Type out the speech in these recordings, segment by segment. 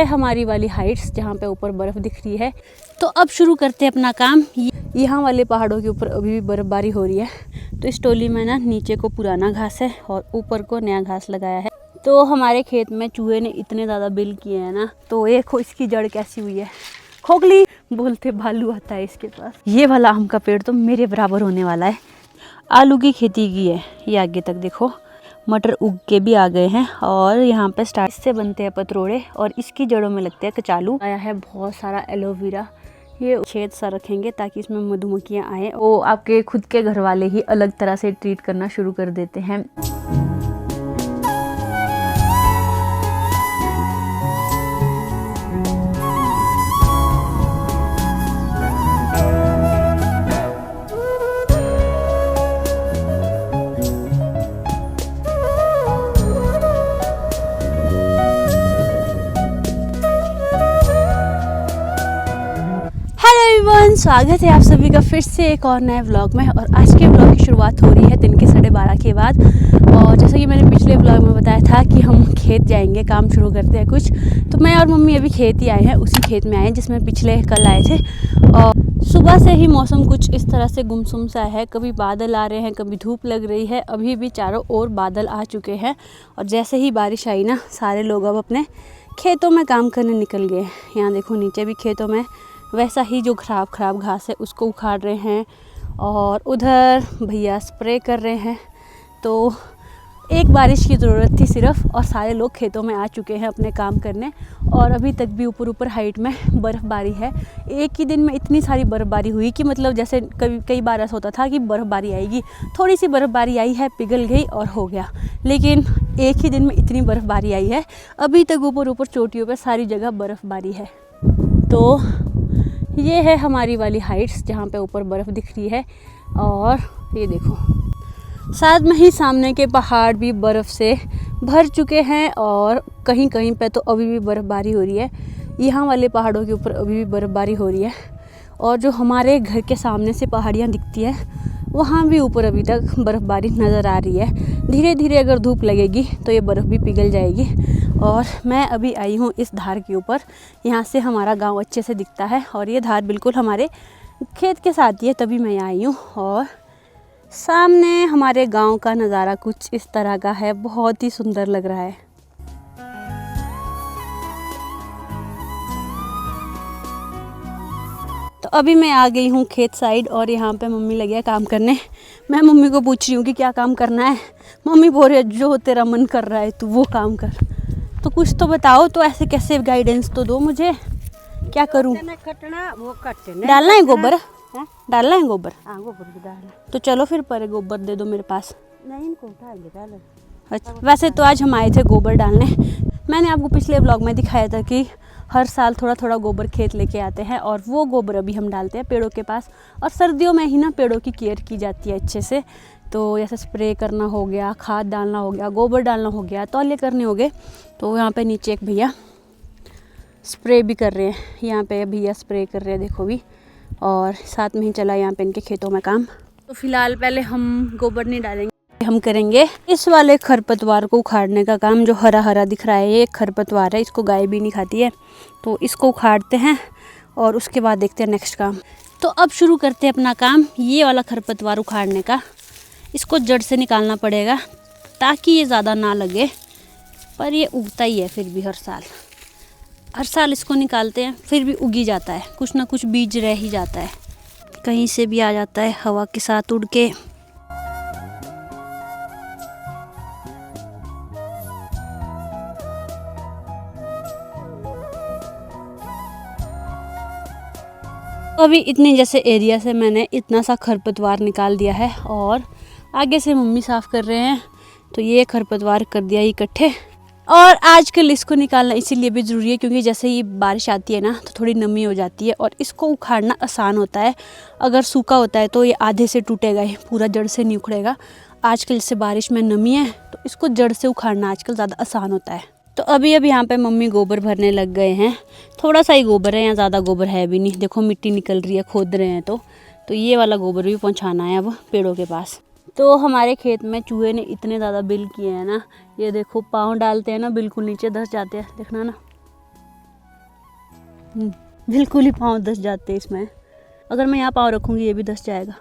हमारी वाली हाइट्स जहाँ पे ऊपर बर्फ दिख रही है। तो अब शुरू करते हैं अपना काम। यहाँ वाले पहाड़ों के ऊपर अभी भी बर्फबारी हो रही है। तो इस टोली में ना नीचे को पुराना घास है और ऊपर को नया घास लगाया है। तो हमारे खेत में चूहे ने इतने ज़्यादा बिल किए हैं ना, तो एक इसकी जड़ कैसी हुई है, खोखली बोलते भालू आता है इसके पास। ये वाला आम का पेड़ तो मेरे बराबर होने वाला है। आलू की खेती की है, ये आगे तक देखो मटर उग के भी आ गए हैं। और यहाँ पे स्टार्ट से बनते हैं पतरोड़े और इसकी जड़ों में लगते हैं कचालू। आया है बहुत सारा एलोवेरा, ये छेद सा रखेंगे ताकि इसमें मधुमक्खियाँ आए। वो आपके खुद के घर वाले ही अलग तरह से ट्रीट करना शुरू कर देते हैं। स्वागत है आप सभी का फिर से एक और नए व्लॉग में। और आज के व्लॉग की शुरुआत हो रही है दिन के 12:30 के बाद। और जैसा कि मैंने पिछले व्लॉग में बताया था कि हम खेत जाएंगे, काम शुरू करते हैं कुछ। तो मैं और मम्मी अभी खेत ही आए हैं, उसी खेत में आए हैं जिसमें पिछले कल आए थे। और सुबह से ही मौसम कुछ इस तरह से गुमसुम सा है, कभी बादल आ रहे हैं, कभी धूप लग रही है। अभी भी चारों ओर बादल आ चुके हैं और जैसे ही बारिश आई ना, सारे लोग अब अपने खेतों में काम करने निकल गए। यहाँ देखो नीचे भी खेतों में वैसा ही जो खराब घास है उसको उखाड़ रहे हैं। और उधर भैया स्प्रे कर रहे हैं। तो एक बारिश की ज़रूरत थी सिर्फ और सारे लोग खेतों में आ चुके हैं अपने काम करने। और अभी तक भी ऊपर हाइट में बर्फ़बारी है। एक ही दिन में इतनी सारी बर्फ़बारी हुई कि मतलब जैसे कई बार ऐसा होता था कि बर्फ़बारी आएगी, थोड़ी सी बर्फ़बारी आई है, पिघल गई और हो गया। लेकिन एक ही दिन में इतनी बर्फ़बारी आई है, अभी तक ऊपर चोटियों पर सारी जगह बर्फ़बारी है। तो ये है हमारी वाली हाइट्स जहाँ पे ऊपर बर्फ़ दिख रही है। और ये देखो साथ में ही सामने के पहाड़ भी बर्फ़ से भर चुके हैं और कहीं कहीं पे तो अभी भी बर्फ़बारी हो रही है। यहाँ वाले पहाड़ों के ऊपर अभी भी बर्फ़बारी हो रही है। और जो हमारे घर के सामने से पहाड़ियाँ दिखती हैं वहाँ भी ऊपर अभी तक बर्फ़बारी नज़र आ रही है। धीरे धीरे अगर धूप लगेगी तो ये बर्फ़ भी पिघल जाएगी। और मैं अभी आई हूँ इस धार के ऊपर, यहाँ से हमारा गांव अच्छे से दिखता है और ये धार बिल्कुल हमारे खेत के साथ ही है, तभी मैं यहाँ आई हूँ। और सामने हमारे गांव का नज़ारा कुछ इस तरह का है, बहुत ही सुंदर लग रहा है। तो अभी मैं आ गई हूँ खेत साइड और यहाँ पे मम्मी लगी है काम करने। मैं मम्मी को पूछ रही हूँ कि क्या काम करना है। मम्मी बोल रही है जो तेरा मन कर रहा है तू वो काम कर। तो कुछ तो बताओ, तो ऐसे कैसे गाइडेंस तो दो मुझे, क्या करूँ? डालना है गोबर? डालना है गोबर? हाँ गोबर भी डालना। तो चलो फिर पर गोबर दे दो मेरे पास। नहीं इनको उठाएंगे डालो। अच्छा, वैसे तो आज हम आए थे गोबर डालने। मैंने आपको पिछले ब्लॉग में दिखाया था कि हर साल थोड़ा थोड़ा गोबर खेत लेके आते हैं और वो गोबर अभी हम डालते हैं पेड़ों के पास। और सर्दियों में ही ना पेड़ों की केयर की जाती है अच्छे से। तो जैसे स्प्रे करना हो गया, खाद डालना हो गया, गोबर डालना हो गया, तौलिए करने हो गए। तो यहाँ पे नीचे एक भैया स्प्रे भी कर रहे हैं, यहाँ पे भैया स्प्रे कर रहे हैं देखो भी। और साथ में ही चला यहाँ पे इनके खेतों में काम। तो फिलहाल पहले हम गोबर नहीं डालेंगे, हम करेंगे इस वाले खरपतवार को उखाड़ने का काम। जो हरा हरा दिख रहा है ये खरपतवार है, इसको गाय भी नहीं खाती है। तो इसको उखाड़ते हैं और उसके बाद देखते हैं नेक्स्ट काम। तो अब शुरू करते हैं अपना काम, ये वाला खरपतवार उखाड़ने का। इसको जड़ से निकालना पड़ेगा ताकि ये ज़्यादा ना लगे, पर ये उगता ही है फिर भी हर साल इसको निकालते हैं फिर भी उगी जाता है, कुछ ना कुछ बीज रह ही जाता है, कहीं से भी आ जाता है हवा के साथ उड़ के। अभी इतने जैसे एरिया से मैंने इतना सा खरपतवार निकाल दिया है और आगे से मम्मी साफ़ कर रहे हैं। तो ये खरपतवार कर दिया इकट्ठे। और आजकल इसको निकालना इसीलिए भी ज़रूरी है क्योंकि जैसे ही बारिश आती है ना तो थोड़ी नमी हो जाती है और इसको उखाड़ना आसान होता है। अगर सूखा होता है तो ये आधे से टूटेगा ही, पूरा जड़ से नहीं उखड़ेगा। आजकल जैसे बारिश में नमी है तो इसको जड़ से उखाड़ना आजकल ज़्यादा आसान होता है। तो अभी यहाँ पे मम्मी गोबर भरने लग गए हैं। थोड़ा सा ही गोबर है, यहाँ ज़्यादा गोबर है भी नहीं। देखो मिट्टी निकल रही है, खोद रहे हैं। तो ये वाला गोबर भी पहुँचाना है अब पेड़ों के पास। तो हमारे खेत में चूहे ने इतने ज़्यादा बिल किए हैं ना, ये देखो पाँव डालते हैं ना बिल्कुल नीचे धंस जाते हैं, देखना ना। बिल्कुल ही पाँव धस जाते इसमें। अगर मैं यहाँ पाँव रखूँगी ये भी धस जाएगा।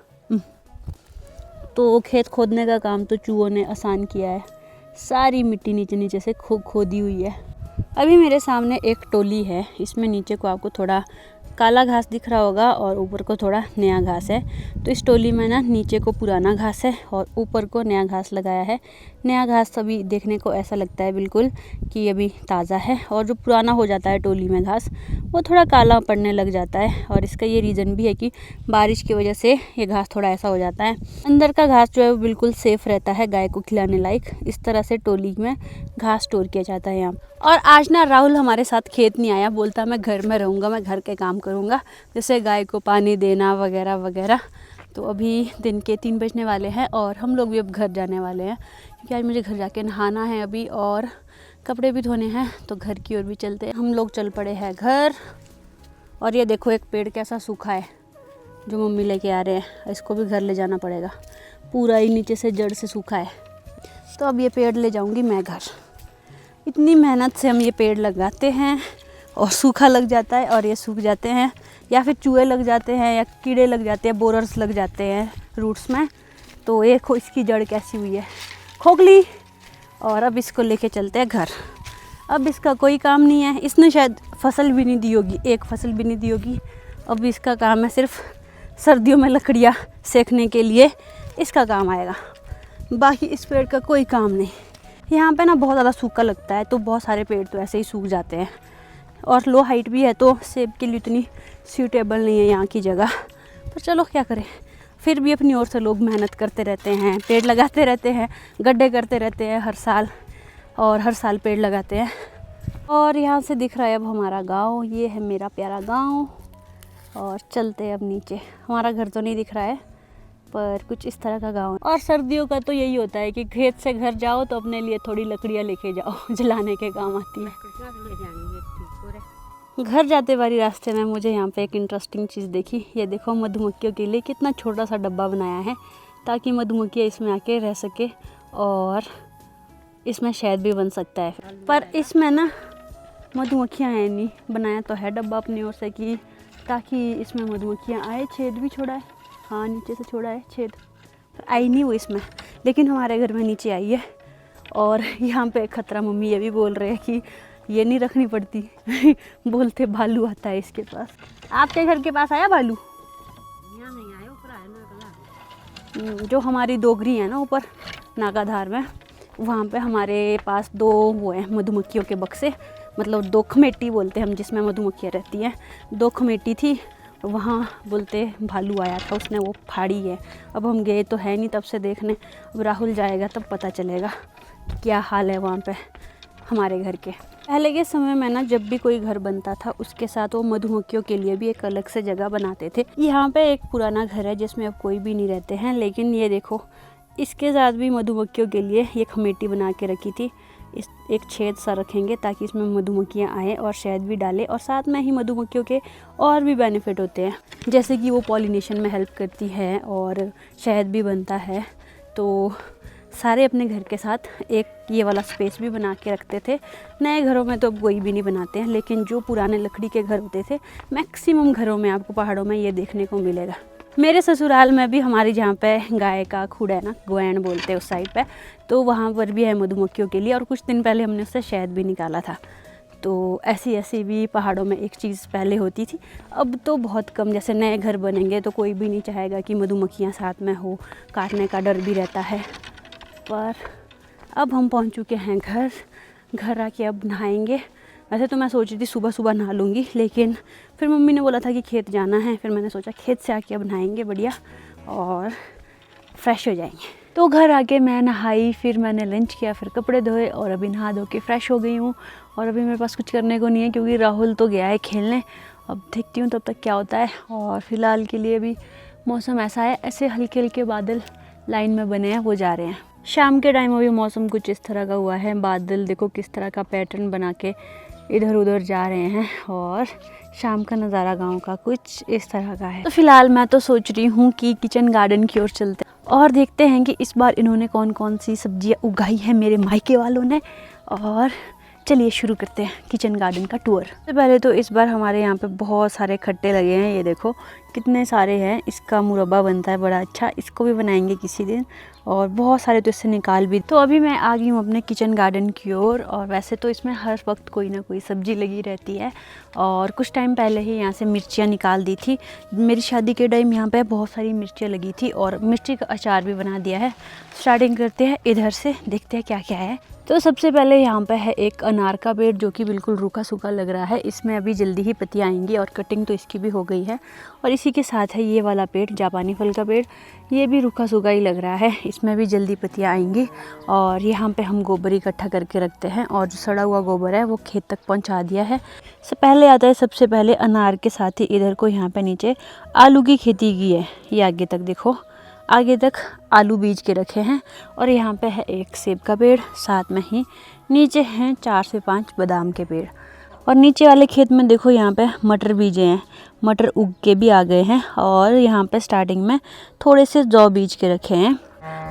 तो खेत खोदने का काम तो चूहों ने आसान किया है। सारी मिट्टी नीचे नीचे से खोदी हुई है। अभी मेरे सामने एक टोली है, इसमें नीचे को आपको थोड़ा काला घास दिख रहा होगा और ऊपर को थोड़ा नया घास है। तो इस टोली में ना नीचे को पुराना घास है और ऊपर को नया घास लगाया है। नया घास अभी देखने को ऐसा लगता है बिल्कुल कि अभी ताज़ा है, और जो पुराना हो जाता है टोली में घास वो थोड़ा काला पड़ने लग जाता है। और इसका ये रीज़न भी है कि बारिश की वजह से ये घास थोड़ा ऐसा हो जाता है। अंदर का घास जो है वो बिल्कुल सेफ़ रहता है, गाय को खिलाने लायक। इस तरह से टोली में घास स्टोर किया जाता है यहाँ। और आज ना राहुल हमारे साथ खेत नहीं आया, बोलता मैं घर में रहूँगा, मैं घर के काम करूँगा, जैसे गाय को पानी देना वगैरह वगैरह। तो अभी दिन के 3 बजने वाले हैं और हम लोग भी अब घर जाने वाले हैं, क्योंकि आज मुझे घर जाके नहाना है अभी और कपड़े भी धोने हैं। तो घर की ओर भी चलते हैं। हम लोग चल पड़े हैं घर। और ये देखो एक पेड़ कैसा सूखा है जो मम्मी लेके आ रहे हैं, इसको भी घर ले जाना पड़ेगा। पूरा ही नीचे से जड़ से सूखा है। तो अब ये पेड़ ले जाऊंगी मैं घर। इतनी मेहनत से हम ये पेड़ लगाते हैं और सूखा लग जाता है और ये सूख जाते हैं, या फिर चूहे लग जाते हैं या कीड़े लग जाते हैं, बोरर्स लग जाते हैं रूट्स में। तो ये इसकी जड़ कैसी हुई है, खोखली। और अब इसको लेके चलते हैं घर। अब इसका कोई काम नहीं है, इसने शायद फसल भी नहीं दी होगी, एक फसल भी नहीं दी होगी। अब इसका काम है सिर्फ सर्दियों में लकड़ियाँ सेकने के लिए इसका काम आएगा, बाकी इस पेड़ का कोई काम नहीं। यहाँ पे ना बहुत ज़्यादा सूखा लगता है, तो बहुत सारे पेड़ तो ऐसे ही सूख जाते हैं। और लो हाइट भी है तो सेब के लिए इतनी सूटेबल नहीं है यहाँ की जगह। पर चलो क्या करें, फिर भी अपनी ओर से लोग मेहनत करते रहते हैं, पेड़ लगाते रहते हैं, गड्ढे करते रहते हैं हर साल, और हर साल पेड़ लगाते हैं। और यहाँ से दिख रहा है अब हमारा गांव। ये है मेरा प्यारा गांव। और चलते हैं अब नीचे। हमारा घर तो नहीं दिख रहा है, पर कुछ इस तरह का गांव है। और सर्दियों का तो यही होता है कि खेत से घर जाओ तो अपने लिए थोड़ी लकड़ियाँ लेके जाओ, जलाने के काम आती है। घर जाते वाली रास्ते में मुझे यहाँ पे एक इंटरेस्टिंग चीज़ देखी। ये देखो मधुमक्खियों के लिए कितना छोटा सा डब्बा बनाया है, ताकि मधुमक्खियाँ इसमें आके रह सके और इसमें शहद भी बन सकता है। पर इसमें ना मधुमक्खियाँ हैं नहीं। बनाया तो है डब्बा अपनी ओर से कि ताकि इसमें मधुमक्खियाँ आए। छेद भी छोड़ा है, हाँ नीचे से छोड़ा है छेद, पर आई नहीं वो इसमें, लेकिन हमारे घर में नीचे आई है। और यहाँ पे खतरा मम्मी ये भी बोल रहे हैं कि ये नहीं रखनी पड़ती बोलते भालू आता है इसके पास। आपके घर के पास आया भालू? यहाँ नहीं आया, ऊपर आया ना। जो हमारी डोगरी है ना ऊपर नागाधार में, वहाँ पे हमारे पास 2 वो हैं मधुमक्खियों के बक्से, मतलब 2 खमेटी बोलते हैं हम जिसमें मधुमक्खियाँ रहती हैं। 2 खमेटी थी, वहाँ बोलते भालू आया था, उसने वो फाड़ी है। अब हम गए तो है नहीं तब से देखने, अब राहुल जाएगा तब पता चलेगा क्या हाल है वहाँ पे हमारे घर के। पहले के समय में ना जब भी कोई घर बनता था उसके साथ वो मधुमक्खियों के लिए भी एक अलग से जगह बनाते थे। यहाँ पे एक पुराना घर है जिसमें अब कोई भी नहीं रहते हैं, लेकिन ये देखो इसके साथ भी मधुमक्खियों के लिए ये कमेटी बना के रखी थी। इस एक छेद सा रखेंगे ताकि इसमें मधुमक्खियाँ आएँ और शहद भी डालें, और साथ में ही मधुमक्खियों के और भी बेनिफिट होते हैं, जैसे कि वो पॉलिनेशन में हेल्प करती है और शहद भी बनता है। तो सारे अपने घर के साथ एक ये वाला स्पेस भी बना के रखते थे। नए घरों में तो अब कोई भी नहीं बनाते हैं, लेकिन जो पुराने लकड़ी के घर होते थे मैक्सिमम घरों में आपको पहाड़ों में ये देखने को मिलेगा। मेरे ससुराल में भी हमारी जहाँ पे गाय का खूड़ है ना, गोएन बोलते हैं उस साइड पे, तो वहाँ पर भी है मधुमक्खियों के लिए। और कुछ दिन पहले हमने उससे शहद भी निकाला था। तो ऐसी भी पहाड़ों में एक चीज़ पहले होती थी, अब तो बहुत कम। जैसे नए घर बनेंगे तो कोई भी नहीं चाहेगा कि मधुमक्खियाँ साथ में हो, काटने का डर भी रहता है। पर अब हम पहुँच चुके हैं घर आके अब नहाएंगे। वैसे तो मैं सोच रही थी सुबह सुबह नहा लूँगी, लेकिन फिर मम्मी ने बोला था कि खेत जाना है, फिर मैंने सोचा खेत से आके अब नहाएंगे बढ़िया और फ्रेश हो जाएंगे। तो घर आके मैं नहाई, फिर मैंने लंच किया, फिर कपड़े धोए और अभी नहा धो के फ्रेश हो गई हूँ। और अभी मेरे पास कुछ करने को नहीं है क्योंकि राहुल तो गया है खेलने। अब देखती हूँ तब तक क्या होता है। और फिलहाल के लिए भी मौसम ऐसा है, ऐसे हल्के हल्के बादल लाइन में बने हैं, वो जा रहे हैं। शाम के टाइम अभी मौसम कुछ इस तरह का हुआ है, बादल देखो किस तरह का पैटर्न बना के इधर उधर जा रहे हैं। और शाम का नज़ारा गांव का कुछ इस तरह का है। तो फिलहाल मैं तो सोच रही हूँ कि किचन गार्डन की ओर चलते हैं और देखते हैं कि इस बार इन्होंने कौन कौन सी सब्जियाँ उगाई हैं मेरे मायके वालों ने, और चलिए शुरू करते हैं किचन गार्डन का टूर। सबसे पहले तो इस बार हमारे यहाँ पे बहुत सारे खट्टे लगे हैं, ये देखो कितने सारे हैं। इसका मुरब्बा बनता है बड़ा अच्छा, इसको भी बनाएंगे किसी दिन। और बहुत सारे तो इससे निकाल भी। तो अभी मैं आ गई हूँ अपने किचन गार्डन की ओर। और वैसे तो इसमें हर वक्त कोई ना कोई सब्ज़ी लगी रहती है। और कुछ टाइम पहले ही यहाँ से मिर्चियाँ निकाल दी थी। मेरी शादी के टाइम यहाँ पे बहुत सारी मिर्चियाँ लगी थी और मिर्ची का अचार भी बना दिया है। स्टार्टिंग करते हैं इधर से, देखते हैं क्या क्या है। तो सबसे पहले यहाँ पे है एक अनार का पेड़ जो कि बिल्कुल रूखा सूखा लग रहा है। इसमें अभी जल्दी ही पत्तियाँ आएंगी और कटिंग तो इसकी भी हो गई है। और इसी के साथ है ये वाला पेड़, जापानी फल का पेड़, ये भी रूखा सूखा ही लग रहा है, इसमें भी जल्दी पत्तियाँ आएंगी। और यहाँ पे हम गोबर इकट्ठा करके रखते हैं और जो सड़ा हुआ गोबर है वो खेत तक पहुँचा दिया है। पहले आता है सबसे पहले अनार के साथ ही इधर को यहाँ पे नीचे आलू की खेती की है। ये आगे तक देखो, आगे तक आलू बीज के रखे हैं। और यहाँ पे है एक सेब का पेड़, साथ में ही नीचे हैं 4 से 5 बादाम के पेड़। और नीचे वाले खेत में देखो यहाँ पे मटर बीजे हैं, मटर उग के भी आ गए हैं। और यहाँ पे स्टार्टिंग में थोड़े से जौ बीज के रखे हैं।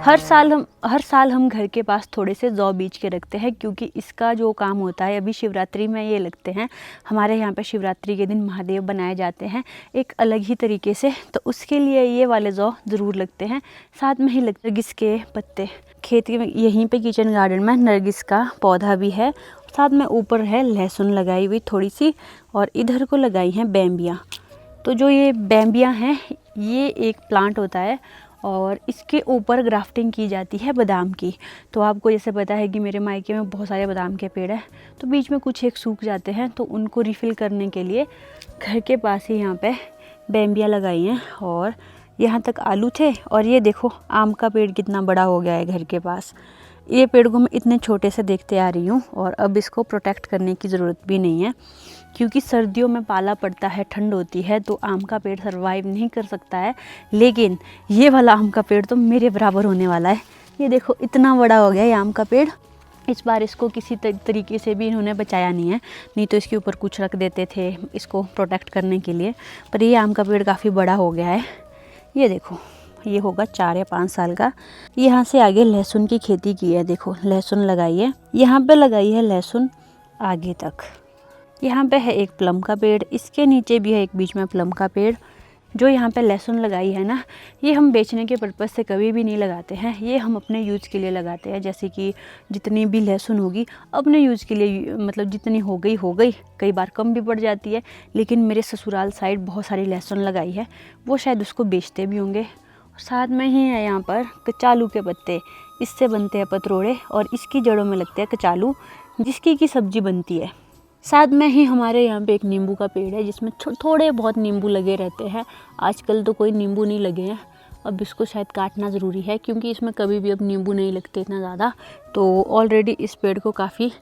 हर साल हम घर के पास थोड़े से जौ बीज के रखते हैं, क्योंकि इसका जो काम होता है, अभी शिवरात्रि में ये लगते हैं। हमारे यहाँ पे शिवरात्रि के दिन महादेव बनाए जाते हैं एक अलग ही तरीके से, तो उसके लिए ये वाले जौ ज़रूर लगते हैं। साथ में ही नरगिस के पत्ते, खेत में यहीं पे किचन गार्डन में नरगिस का पौधा भी है। साथ में ऊपर है लहसुन लगाई हुई थोड़ी सी, और इधर को लगाई हैं बैम्बियाँ। तो जो ये बैम्बियाँ हैं, ये एक प्लांट होता है और इसके ऊपर ग्राफ्टिंग की जाती है बादाम की। तो आपको जैसे पता है कि मेरे मायके में बहुत सारे बादाम के पेड़ हैं, तो बीच में कुछ एक सूख जाते हैं, तो उनको रिफ़िल करने के लिए घर के पास ही यहाँ पे बैम्बियाँ लगाई हैं। और यहाँ तक आलू थे। और ये देखो आम का पेड़ कितना बड़ा हो गया है घर के पास। ये पेड़ को मैं इतने छोटे से देखते आ रही हूँ, और अब इसको प्रोटेक्ट करने की ज़रूरत भी नहीं है, क्योंकि सर्दियों में पाला पड़ता है, ठंड होती है, तो आम का पेड़ सर्वाइव नहीं कर सकता है। लेकिन ये वाला आम का पेड़ तो मेरे बराबर होने वाला है। ये देखो इतना बड़ा हो गया ये आम का पेड़। इस बार इसको किसी तरीके से भी इन्होंने बचाया नहीं है, नहीं तो इसके ऊपर कुछ रख देते थे इसको प्रोटेक्ट करने के लिए। पर ये आम का पेड़ काफ़ी बड़ा हो गया है। ये देखो, ये होगा 4 या 5 साल का। यहाँ से आगे लहसुन की खेती की है, देखो लहसुन लगाई है, यहाँ पे लगाई है लहसुन आगे तक। यहाँ पे है एक प्लम का पेड़, इसके नीचे भी है एक बीच में प्लम का पेड़। जो यहाँ पे लहसुन लगाई है ना, ये हम बेचने के पर्पज़ से कभी भी नहीं लगाते हैं, ये हम अपने यूज़ के लिए लगाते हैं। जैसे कि जितनी भी लहसुन होगी अपने यूज़ के लिए, मतलब जितनी हो गई, कई बार कम भी पड़ जाती है। लेकिन मेरे ससुराल साइड बहुत सारी लहसुन लगाई है, वो शायद उसको बेचते भी होंगे। साथ में ही है यहाँ पर कचालू के पत्ते, इससे बनते हैं पतरोड़े, और इसकी जड़ों में लगते हैं कचालू, जिसकी की सब्जी बनती है। साथ में ही हमारे यहाँ पे एक नींबू का पेड़ है, जिसमें थोड़े बहुत नींबू लगे रहते हैं। आजकल तो कोई नींबू नहीं लगे हैं, अब इसको शायद काटना ज़रूरी है, क्योंकि इसमें कभी भी अब नींबू नहीं लगते इतना ज़्यादा। तो ऑलरेडी इस पेड़ को काफ़ी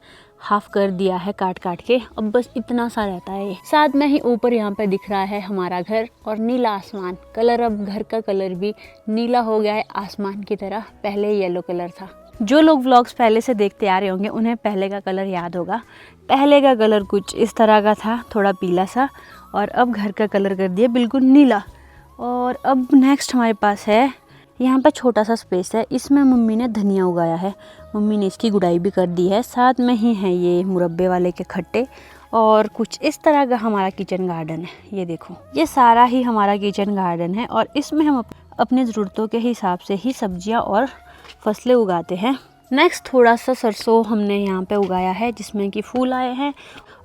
हाफ कर दिया है काट के, अब बस इतना सा रहता है। साथ में ही ऊपर यहाँ पे दिख रहा है हमारा घर और नीला आसमान। कलर, अब घर का कलर भी नीला हो गया है आसमान की तरह, पहले येलो कलर था। जो लोग व्लॉग्स पहले से देखते आ रहे होंगे उन्हें पहले का कलर याद होगा। पहले का कलर कुछ इस तरह का था, थोड़ा पीला सा, और अब घर का कलर कर दिया बिल्कुल नीला। और अब नेक्स्ट हमारे पास है, यहाँ पर छोटा सा स्पेस है, इसमें मम्मी ने धनिया उगाया है, मम्मी ने इसकी गुड़ाई भी कर दी है। साथ में ही है ये मुरब्बे वाले के खट्टे, और कुछ इस तरह का हमारा किचन गार्डन है। ये देखो, ये सारा ही हमारा किचन गार्डन है, और इसमें हम अपने ज़रूरतों के हिसाब से ही सब्जियाँ और फसलें उगाते हैं। नेक्स्ट थोड़ा सा सरसों हमने यहाँ पे उगाया है, जिसमें कि फूल आए हैं,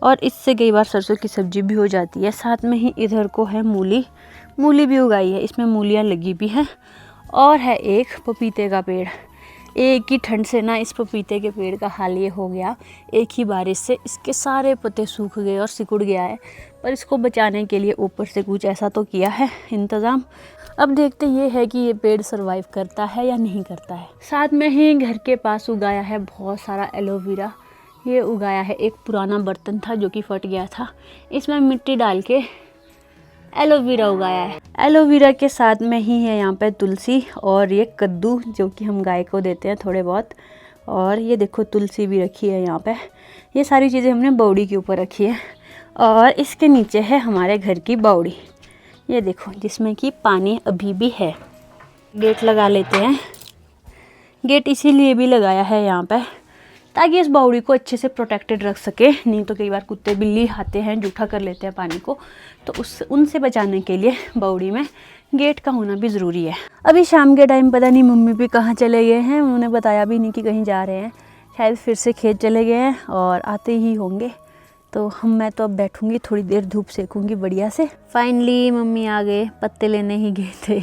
और इससे कई बार सरसों की सब्जी भी हो जाती है। साथ में ही इधर को है मूली भी उगाई है, इसमें मूलियाँ लगी भी हैं। और है एक पपीते का पेड़। एक ही ठंड से ना इस पपीते के पेड़ का हाल ये हो गया, एक ही बारिश से इसके सारे पत्ते सूख गए और सिकुड़ गया है। पर इसको बचाने के लिए ऊपर से कुछ ऐसा तो किया है इंतज़ाम। अब देखते ये है कि ये पेड़ सरवाइव करता है या नहीं करता है। साथ में ही घर के पास उगाया है बहुत सारा एलोवेरा। ये उगाया है, एक पुराना बर्तन था जो कि फट गया था, इसमें मिट्टी डाल के एलोवेरा उगाया है। एलोवेरा के साथ में ही है यहाँ पे तुलसी, और ये कद्दू जो कि हम गाय को देते हैं थोड़े बहुत। और ये देखो तुलसी भी रखी है यहाँ पे। ये सारी चीज़ें हमने बावड़ी के ऊपर रखी है। और इसके नीचे है हमारे घर की बावड़ी, ये देखो, जिसमें कि पानी अभी भी है। गेट लगा लेते हैं। गेट इसीलिए भी लगाया है यहाँ पे ताकि इस बावड़ी को अच्छे से प्रोटेक्टेड रख सके। नहीं तो कई बार कुत्ते बिल्ली आते हैं, जूठा कर लेते हैं पानी को, तो उनसे बचाने के लिए बावड़ी में गेट का होना भी ज़रूरी है। अभी शाम के टाइम पता नहीं मम्मी भी कहाँ चले गए हैं, उन्होंने बताया भी नहीं कि कहीं जा रहे हैं, शायद फिर से खेत चले गए हैं और आते ही होंगे। तो मैं तो अब बैठूंगी, थोड़ी देर धूप सेकूंगी बढ़िया से। फाइनली मम्मी आ गए, पत्ते लेने ही गए थे।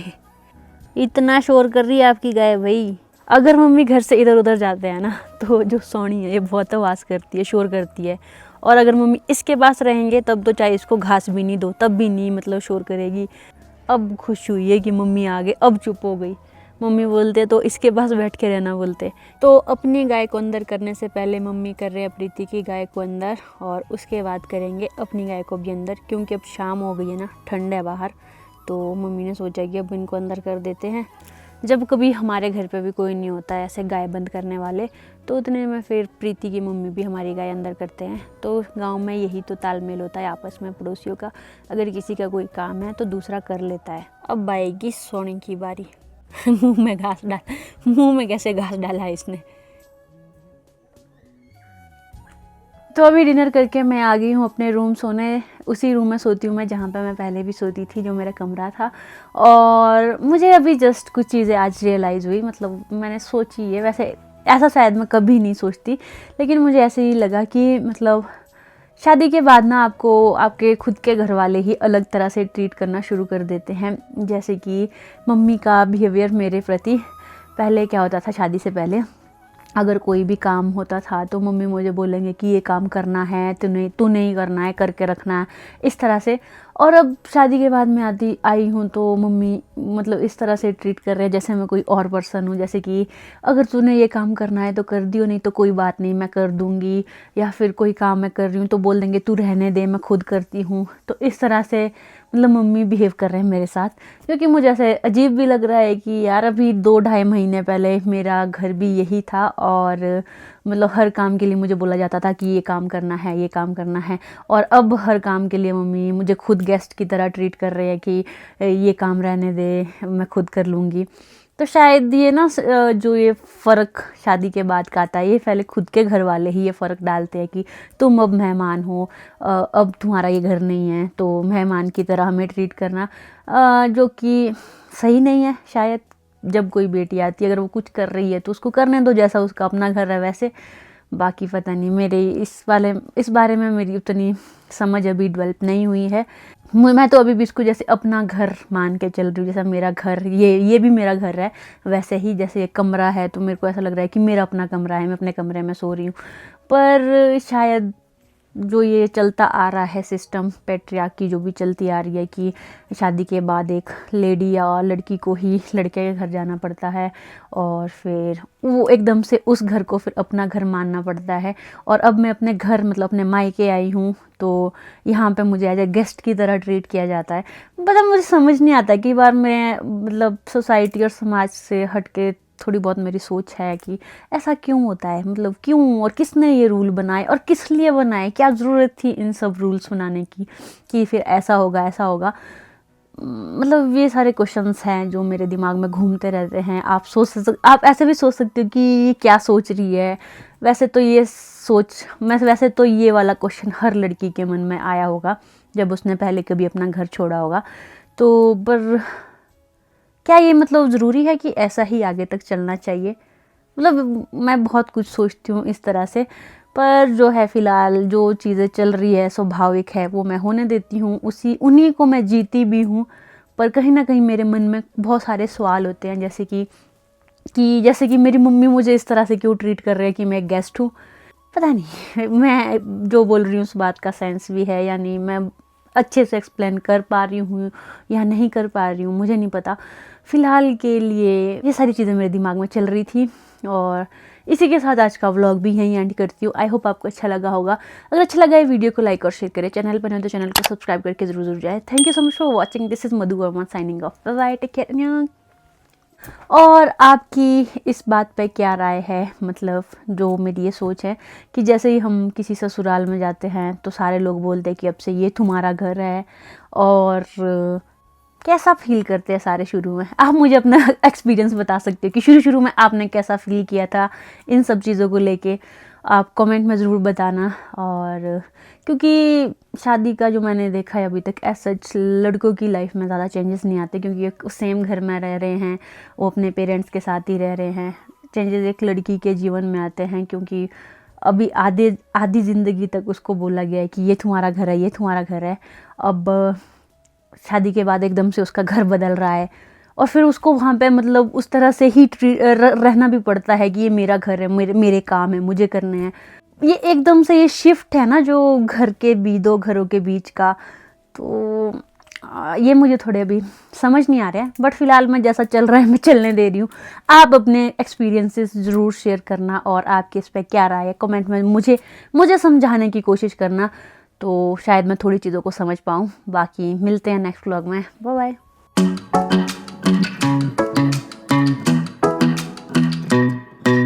इतना शोर कर रही है आपकी गाय भाई। अगर मम्मी घर से इधर उधर जाते हैं ना, तो जो सोनी है ये बहुत आवाज़ करती है, शोर करती है। और अगर मम्मी इसके पास रहेंगे तब तो चाहे इसको घास भी नहीं दो तब भी नहीं मतलब शोर करेगी। अब खुश हुई है कि मम्मी आ गए, अब चुप हो गई। मम्मी बोलते तो इसके पास बैठ के रहना बोलते। तो अपनी गाय को अंदर करने से पहले मम्मी कर रहे हैं प्रीति की गाय को अंदर, और उसके बाद करेंगे अपनी गाय को भी अंदर, क्योंकि अब शाम हो गई है ना, ठंड है बाहर। तो मम्मी ने सोचा कि अब इनको अंदर कर देते हैं। जब कभी हमारे घर पे भी कोई नहीं होता है ऐसे गाय बंद करने वाले, तो उतने में फिर प्रीति की मम्मी भी हमारी गाय अंदर करते हैं। तो गांव में यही तो तालमेल होता है आपस में पड़ोसियों का, अगर किसी का कोई काम है तो दूसरा कर लेता है। अब आएगी सोने की बारी। मुंह में घास डाल, मुंह में कैसे घास डाला है इसने। तो अभी डिनर करके मैं आ गई हूँ अपने रूम सोने। उसी रूम में सोती हूँ मैं जहाँ पे मैं पहले भी सोती थी, जो मेरा कमरा था। और मुझे अभी जस्ट कुछ चीज़ें आज रियलाइज़ हुई, मतलब मैंने सोची है, वैसे ऐसा शायद मैं कभी नहीं सोचती, लेकिन मुझे ऐसे ही लगा कि मतलब शादी के बाद ना आपको आपके खुद के घर वाले ही अलग तरह से ट्रीट करना शुरू कर देते हैं। जैसे कि मम्मी का बिहेवियर मेरे प्रति, पहले क्या होता था शादी से पहले, अगर कोई भी काम होता था तो मम्मी मुझे बोलेंगे कि ये काम करना है, तू नहीं करना है, करके रखना है, इस तरह से। और अब शादी के बाद मैं आई हूँ तो मम्मी मतलब इस तरह से ट्रीट कर रहे हैं जैसे मैं कोई और पर्सन हूँ। जैसे कि अगर तूने ये काम करना है तो कर दियो, नहीं तो कोई बात नहीं मैं कर दूँगी। या फिर कोई काम मैं कर रही हूँ तो बोल देंगे तू रहने दे, मैं खुद करती हूँ। तो इस तरह से मतलब मम्मी बिहेव कर रहे हैं मेरे साथ, क्योंकि मुझे ऐसे अजीब भी लग रहा है कि यार अभी 2-2.5 महीने पहले मेरा घर भी यही था, और मतलब हर काम के लिए मुझे बोला जाता था कि ये काम करना है, ये काम करना है। और अब हर काम के लिए मम्मी मुझे खुद गेस्ट की तरह ट्रीट कर रहे हैं कि ये काम रहने दे, मैं खुद कर लूँगी। तो शायद ये ना जो ये फ़र्क शादी के बाद का आता है, ये पहले खुद के घर वाले ही ये फ़र्क डालते हैं कि तुम अब मेहमान हो, अब तुम्हारा ये घर नहीं है, तो मेहमान की तरह हमें ट्रीट करना, जो कि सही नहीं है शायद। जब कोई बेटी आती है अगर वो कुछ कर रही है तो उसको करने दो, जैसा उसका अपना घर है वैसे। बाकी पता नहीं, मेरे इस बारे में मेरी उतनी समझ अभी डेवलप नहीं हुई है। मैं तो अभी भी इसको जैसे अपना घर मान के चल रही हूँ। जैसा मेरा घर, ये भी मेरा घर है, वैसे ही जैसे ये कमरा है तो मेरे को ऐसा लग रहा है कि मेरा अपना कमरा है, मैं अपने कमरे में सो रही हूँ। पर शायद जो ये चलता आ रहा है सिस्टम, पैट्रियार्की जो भी चलती आ रही है कि शादी के बाद एक लेडी या लड़की को ही लड़के के घर जाना पड़ता है, और फिर वो एकदम से उस घर को फिर अपना घर मानना पड़ता है। और अब मैं अपने घर मतलब अपने मायके आई हूँ तो यहाँ पे मुझे एज ए गेस्ट की तरह ट्रीट किया जाता है। मतलब मुझे समझ नहीं आता, कई बार मैं मतलब सोसाइटी और समाज से हट के थोड़ी बहुत मेरी सोच है कि ऐसा क्यों होता है, मतलब क्यों, और किसने ये रूल बनाए और किस लिए बनाए, क्या ज़रूरत थी इन सब रूल्स बनाने की कि फिर ऐसा होगा ऐसा होगा। मतलब ये सारे क्वेश्चंस हैं जो मेरे दिमाग में घूमते रहते हैं। आप ऐसे भी सोच सकते हो कि ये क्या सोच रही है। वैसे तो ये वाला क्वेश्चन हर लड़की के मन में आया होगा जब उसने पहले कभी अपना घर छोड़ा होगा। तो पर क्या ये मतलब ज़रूरी है कि ऐसा ही आगे तक चलना चाहिए? मतलब मैं बहुत कुछ सोचती हूँ इस तरह से, पर जो है फ़िलहाल जो चीज़ें चल रही है स्वाभाविक है, वो मैं होने देती हूँ, उन्हीं को मैं जीती भी हूँ। पर कहीं ना कहीं मेरे मन में बहुत सारे सवाल होते हैं, जैसे कि मेरी मम्मी मुझे इस तरह से क्यों ट्रीट कर रहे हैं कि मैं एक गेस्ट हूँ। पता नहीं मैं जो बोल रही हूँ उस बात का सेंस भी है या नहीं, मैं अच्छे से एक्सप्लेन कर पा रही हूँ या नहीं कर पा रही हूँ, मुझे नहीं पता। फ़िलहाल के लिए ये सारी चीज़ें मेरे दिमाग में चल रही थी, और इसी के साथ आज का व्लॉग भी यहीं एंड करती हूँ। आई होप आपको अच्छा लगा होगा। अगर अच्छा लगा है वीडियो को लाइक और शेयर करें, चैनल पर नहीं तो चैनल को सब्सक्राइब करके ज़रूर जाए। Thank you so much for watching. This is Madhu Verma signing off. Bye bye, take care. और आपकी इस बात पे क्या राय है, मतलब जो मेरी ये सोच है कि जैसे ही हम किसी ससुराल में जाते हैं तो सारे लोग बोलते हैं कि अब से ये तुम्हारा घर है, और कैसा फील करते हैं सारे शुरू में? आप मुझे अपना एक्सपीरियंस बता सकते हो कि शुरू में आपने कैसा फील किया था इन सब चीज़ों को लेके। आप कमेंट में ज़रूर बताना। और क्योंकि शादी का जो मैंने देखा है अभी तक सच लड़कों की लाइफ में ज़्यादा चेंजेस नहीं आते, क्योंकि सेम घर में रह रहे हैं, वो अपने पेरेंट्स के साथ ही रह रहे हैं। चेंजेस एक लड़की के जीवन में आते हैं, क्योंकि अभी आधी ज़िंदगी तक उसको बोला गया है कि ये तुम्हारा घर है, ये तुम्हारा घर है। अब शादी के बाद एकदम से उसका घर बदल रहा है, और फिर उसको वहाँ पे मतलब उस तरह से ही रहना भी पड़ता है कि ये मेरा घर है, मेरे काम है, मुझे करने हैं। ये एकदम से ये शिफ्ट है ना जो घर के दो घरों के बीच का, तो ये मुझे थोड़े अभी समझ नहीं आ रहा है। बट फिलहाल मैं जैसा चल रहा है मैं चलने दे रही हूँ। आप अपने एक्सपीरियंसेस ज़रूर शेयर करना, और आपके इस पर क्या राय है कमेंट में मुझे समझाने की कोशिश करना, तो शायद मैं थोड़ी चीज़ों को समझ पाऊँ। बाकी मिलते हैं नेक्स्ट व्लॉग में। Bye bye.